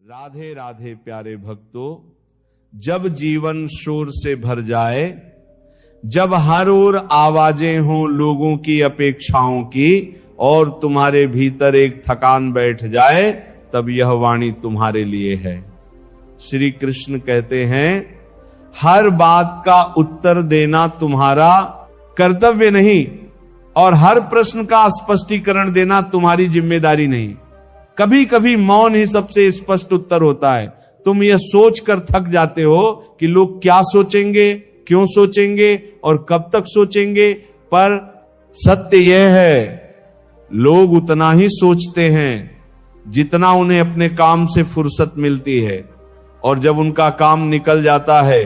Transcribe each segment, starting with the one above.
राधे राधे प्यारे भक्तों, जब जीवन शोर से भर जाए, जब हर ओर आवाजें हों लोगों की अपेक्षाओं की और तुम्हारे भीतर एक थकान बैठ जाए, तब यह वाणी तुम्हारे लिए है। श्री कृष्ण कहते हैं, हर बात का उत्तर देना तुम्हारा कर्तव्य नहीं और हर प्रश्न का स्पष्टीकरण देना तुम्हारी जिम्मेदारी नहीं। कभी कभी मौन ही सबसे स्पष्ट उत्तर होता है। तुम यह सोचकर थक जाते हो कि लोग क्या सोचेंगे, क्यों सोचेंगे और कब तक सोचेंगे, पर सत्य यह है, लोग उतना ही सोचते हैं जितना उन्हें अपने काम से फुर्सत मिलती है, और जब उनका काम निकल जाता है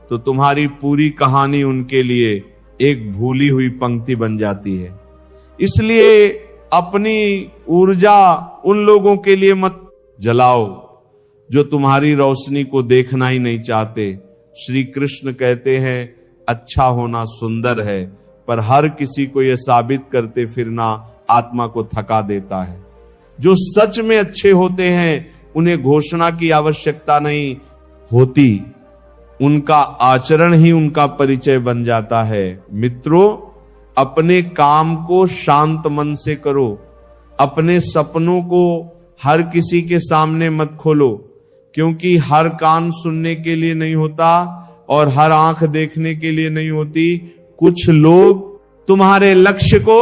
तो तुम्हारी पूरी कहानी उनके लिए एक भूली हुई पंक्ति बन जाती है। इसलिए अपनी ऊर्जा उन लोगों के लिए मत जलाओ जो तुम्हारी रोशनी को देखना ही नहीं चाहते। श्री कृष्ण कहते हैं, अच्छा होना सुंदर है, पर हर किसी को यह साबित करते फिरना आत्मा को थका देता है। जो सच में अच्छे होते हैं उन्हें घोषणा की आवश्यकता नहीं होती, उनका आचरण ही उनका परिचय बन जाता है। मित्रों, अपने काम को शांत मन से करो, अपने सपनों को हर किसी के सामने मत खोलो, क्योंकि हर कान सुनने के लिए नहीं होता और हर आंख देखने के लिए नहीं होती। कुछ लोग तुम्हारे लक्ष्य को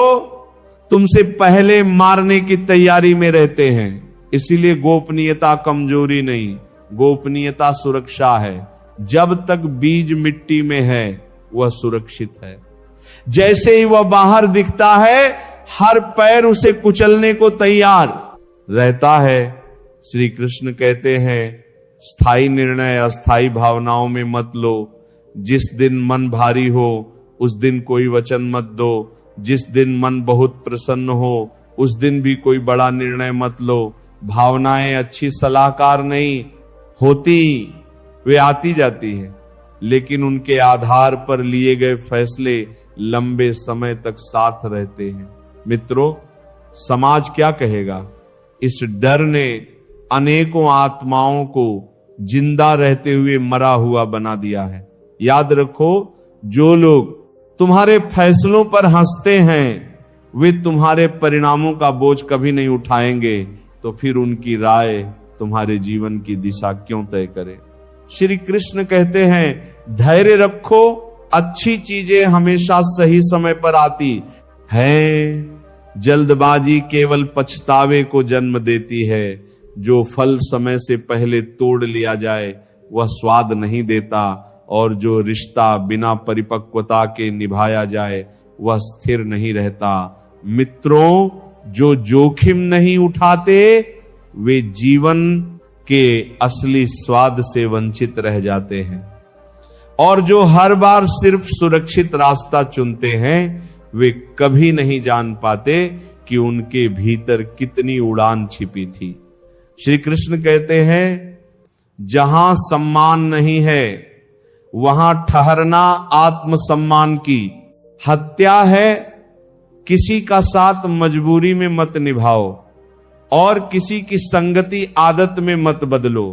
तुमसे पहले मारने की तैयारी में रहते हैं। इसीलिए गोपनीयता कमजोरी नहीं, गोपनीयता सुरक्षा है। जब तक बीज मिट्टी में है वह सुरक्षित है। जैसे ही वह बाहर दिखता है, हर पैर उसे कुचलने को तैयार रहता है। श्री कृष्ण कहते हैं, स्थायी निर्णय अस्थायी भावनाओं में मत लो। जिस दिन मन भारी हो उस दिन कोई वचन मत दो, जिस दिन मन बहुत प्रसन्न हो उस दिन भी कोई बड़ा निर्णय मत लो। भावनाएं अच्छी सलाहकार नहीं होती, वे आती जाती है, लेकिन उनके आधार पर लिए गए फैसले लंबे समय तक साथ रहते हैं। मित्रों, समाज क्या कहेगा? इस डर ने अनेकों आत्माओं को जिंदा रहते हुए मरा हुआ बना दिया है। याद रखो, जो लोग तुम्हारे फैसलों पर हंसते हैं वे तुम्हारे परिणामों का बोझ कभी नहीं उठाएंगे, तो फिर उनकी राय तुम्हारे जीवन की दिशा क्यों तय करे। श्री कृष्ण कहते हैं, धैर्य रखो, अच्छी चीजें हमेशा सही समय पर आती हैं। जल्दबाजी केवल पछतावे को जन्म देती है। जो फल समय से पहले तोड़ लिया जाए वह स्वाद नहीं देता, और जो रिश्ता बिना परिपक्वता के निभाया जाए वह स्थिर नहीं रहता। मित्रों, जो जोखिम नहीं उठाते वे जीवन के असली स्वाद से वंचित रह जाते हैं, और जो हर बार सिर्फ सुरक्षित रास्ता चुनते हैं वे कभी नहीं जान पाते कि उनके भीतर कितनी उड़ान छिपी थी। श्री कृष्ण कहते हैं, जहां सम्मान नहीं है वहां ठहरना आत्मसम्मान की हत्या है। किसी का साथ मजबूरी में मत निभाओ और किसी की संगति आदत में मत बदलो,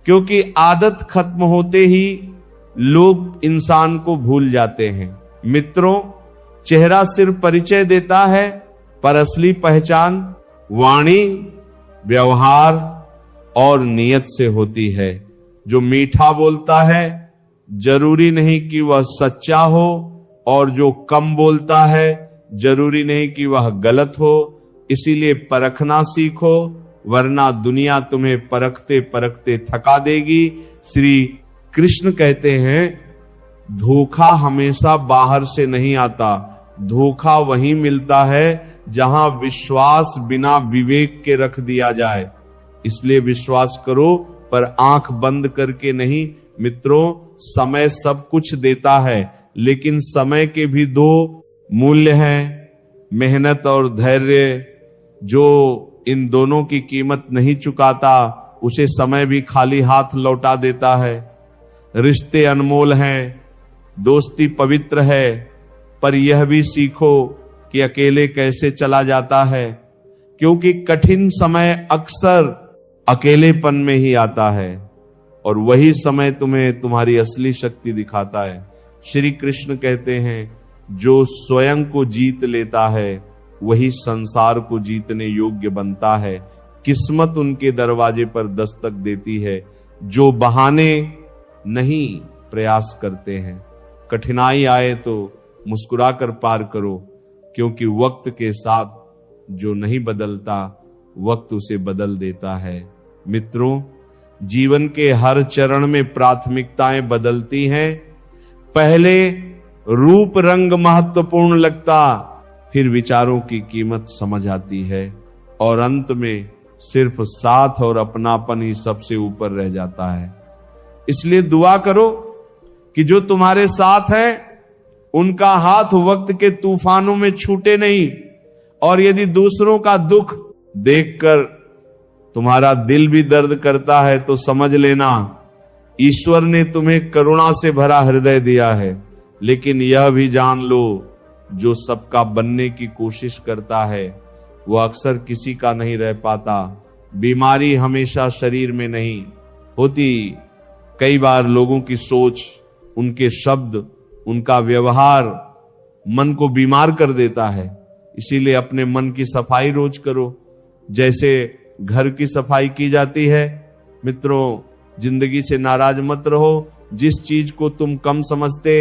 क्योंकि आदत खत्म होते ही लोग इंसान को भूल जाते हैं। मित्रों, चेहरा सिर्फ परिचय देता है, पर असली पहचान वाणी, व्यवहार और नियत से होती है। जो मीठा बोलता है जरूरी नहीं कि वह सच्चा हो, और जो कम बोलता है जरूरी नहीं कि वह गलत हो। इसीलिए परखना सीखो, वरना दुनिया तुम्हें परखते परखते थका देगी। श्री कृष्ण कहते हैं, धोखा हमेशा बाहर से नहीं आता, धोखा वहीं मिलता है जहां विश्वास बिना विवेक के रख दिया जाए। इसलिए विश्वास करो, पर आंख बंद करके नहीं। मित्रों, समय सब कुछ देता है, लेकिन समय के भी दो मूल्य हैं, मेहनत और धैर्य। जो इन दोनों की कीमत नहीं चुकाता उसे समय भी खाली हाथ लौटा देता है। रिश्ते अनमोल हैं, दोस्ती पवित्र है, पर यह भी सीखो कि अकेले कैसे चला जाता है, क्योंकि कठिन समय अक्सर अकेलेपन में ही आता है, और वही समय तुम्हें तुम्हारी असली शक्ति दिखाता है। श्री कृष्ण कहते हैं, जो स्वयं को जीत लेता है वही संसार को जीतने योग्य बनता है। किस्मत उनके दरवाजे पर दस्तक देती है जो बहाने नहीं प्रयास करते हैं। कठिनाई आए तो मुस्कुराकर पार करो, क्योंकि वक्त के साथ जो नहीं बदलता वक्त उसे बदल देता है। मित्रों, जीवन के हर चरण में प्राथमिकताएं बदलती हैं। पहले रूप रंग महत्वपूर्ण लगता, फिर विचारों की कीमत समझ आती है, और अंत में सिर्फ साथ और अपनापन ही सबसे ऊपर रह जाता है। इसलिए दुआ करो कि जो तुम्हारे साथ है उनका हाथ वक्त के तूफानों में छूटे नहीं, और यदि दूसरों का दुख देखकर तुम्हारा दिल भी दर्द करता है तो समझ लेना ईश्वर ने तुम्हें करुणा से भरा हृदय दिया है। लेकिन यह भी जान लो, जो सबका बनने की कोशिश करता है वह अक्सर किसी का नहीं रह पाता। बीमारी हमेशा शरीर में नहीं होती। कई बार लोगों की सोच, उनके शब्द, उनका व्यवहार मन को बीमार कर देता है। इसीलिए अपने मन की सफाई रोज करो, जैसे घर की सफाई की जाती है। मित्रों, जिंदगी से नाराज मत रहो। जिस चीज को तुम कम समझते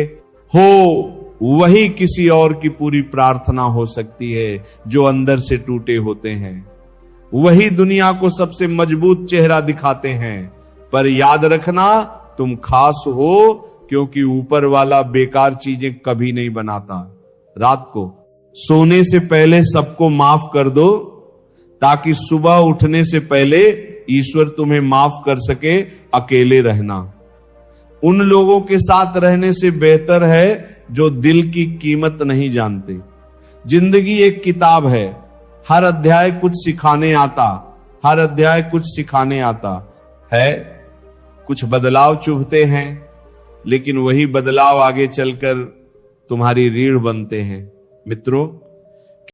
हो वही किसी और की पूरी प्रार्थना हो सकती है। जो अंदर से टूटे होते हैं वही दुनिया को सबसे मजबूत चेहरा दिखाते हैं। पर याद रखना, तुम खास हो, क्योंकि ऊपर वाला बेकार चीजें कभी नहीं बनाता। रात को सोने से पहले सबको माफ कर दो, ताकि सुबह उठने से पहले ईश्वर तुम्हें माफ कर सके। अकेले रहना उन लोगों के साथ रहने से बेहतर है जो दिल की कीमत नहीं जानते। जिंदगी एक किताब है, हर अध्याय कुछ सिखाने आता, हर अध्याय कुछ सिखाने आता है। कुछ बदलाव चुभते हैं, लेकिन वही बदलाव आगे चलकर तुम्हारी रीढ़ बनते हैं। मित्रों,